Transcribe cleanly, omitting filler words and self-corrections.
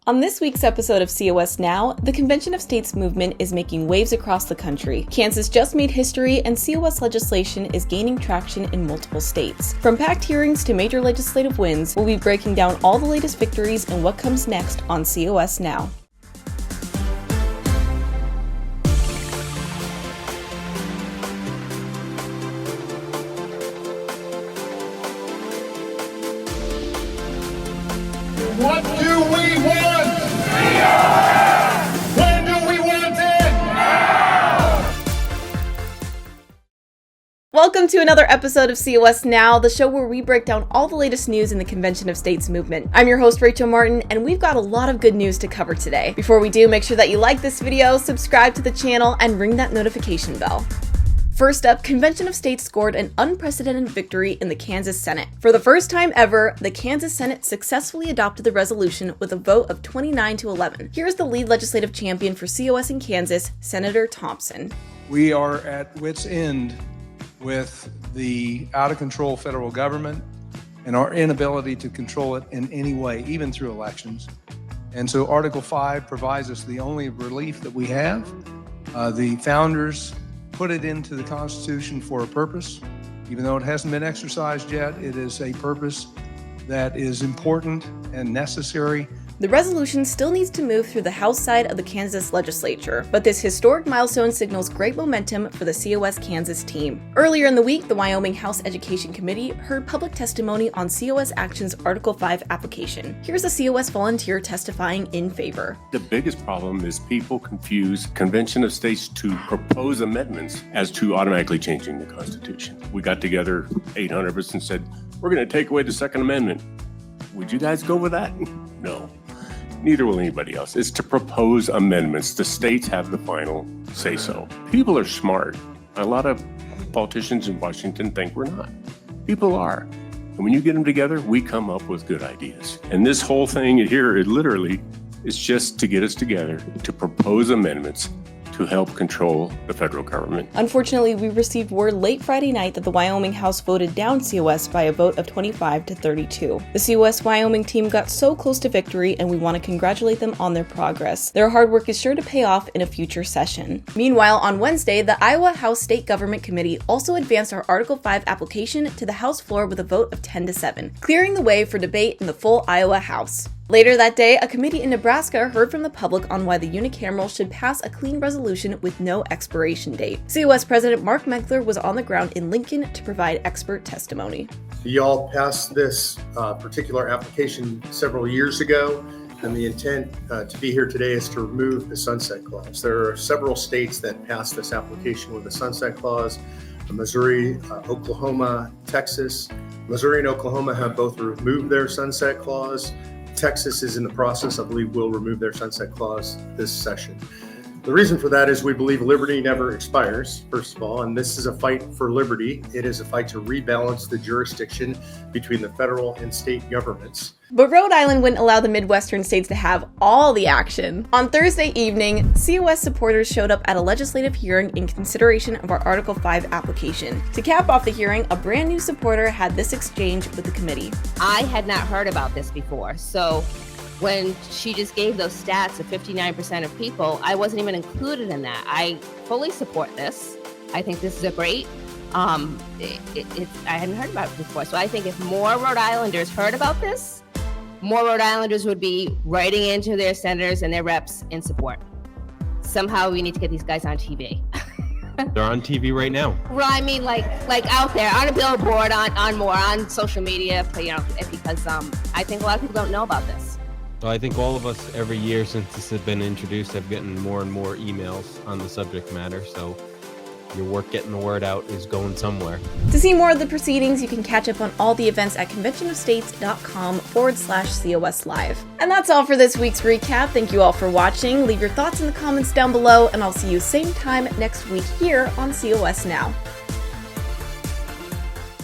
On this week's episode of COS Now, the Convention of States movement is making waves across the country. Kansas just made history, and COS legislation is gaining traction in multiple states. From packed hearings to major legislative wins, we'll be breaking down all the latest victories and what comes next on COS Now. What do we want? When do we want it? Now! Welcome to another episode of COS Now, the show where we break down all the latest news in the Convention of States movement. I'm your host, Rachel Martin, and we've got a lot of good news to cover today. Before we do, make sure that you like this video, subscribe to the channel, and ring that notification bell. First up, Convention of States scored an unprecedented victory in the Kansas Senate. For the first time ever, the Kansas Senate successfully adopted the resolution with a vote of 29-11. Here's the lead legislative champion for COS in Kansas, Senator Thompson. We are at wit's end with the out-of-control federal government and our inability to control it in any way, even through elections. And so Article 5 provides us the only relief that we have. The founders put it into the Constitution for a purpose. Even though it hasn't been exercised yet, it is a purpose that is important and necessary. The resolution still needs to move through the House side of the Kansas legislature, but this historic milestone signals great momentum for the COS Kansas team. Earlier in the week, the Wyoming House Education Committee heard public testimony on COS Action's Article 5 application. Here's a COS volunteer testifying in favor. The biggest problem is people confuse Convention of States to propose amendments as to automatically changing the Constitution. We got together, 800 of us, and said, we're going to take away the Second Amendment. Would you guys go with that? No. Neither will anybody else. It's to propose amendments. The states have the final say-so. People are smart. A lot of politicians in Washington think we're not. People are. And when you get them together, we come up with good ideas. And this whole thing here, it literally is just to get us together to propose amendments to help control the federal government. Unfortunately, we received word late Friday night that the Wyoming House voted down COS by a vote of 25-32. The COS Wyoming team got so close to victory, and we want to congratulate them on their progress. Their hard work is sure to pay off in a future session. Meanwhile, on Wednesday, the Iowa House State Government Committee also advanced our Article 5 application to the House floor with a vote of 10-7, clearing the way for debate in the full Iowa House. Later that day, a committee in Nebraska heard from the public on why the unicameral should pass a clean resolution with no expiration date. COS President Mark Meckler was on the ground in Lincoln to provide expert testimony. Y'all passed this particular application several years ago, and the intent to be here today is to remove the sunset clause. There are several states that passed this application with a sunset clause: Missouri, Oklahoma, Texas. Missouri and Oklahoma have both removed their sunset clause. Texas is in the process, I believe, will remove their sunset clause this session. The reason for that is we believe liberty never expires, first of all, and this is a fight for liberty. It is a fight to rebalance the jurisdiction between the federal and state governments. But Rhode Island wouldn't allow the Midwestern states to have all the action. On Thursday evening, COS supporters showed up at a legislative hearing in consideration of our Article 5 application. To cap off the hearing, a brand new supporter had this exchange with the committee. I had not heard about this before, so when she just gave those stats of 59% of people, I wasn't even included in that. I fully support this. I think this is a great, I hadn't heard about it before. So I think if more Rhode Islanders heard about this, more Rhode Islanders would be writing into their senators and their reps in support. Somehow we need to get these guys on TV. They're on TV right now. Well, I mean, like out there on a billboard, on social media, because I think a lot of people don't know about this. So I think all of us every year since this has been introduced have gotten more and more emails on the subject matter. So your work getting the word out is going somewhere. To see more of the proceedings, you can catch up on all the events at conventionofstates.com/COS Live. And that's all for this week's recap. Thank you all for watching. Leave your thoughts in the comments down below, and I'll see you same time next week here on COS Now.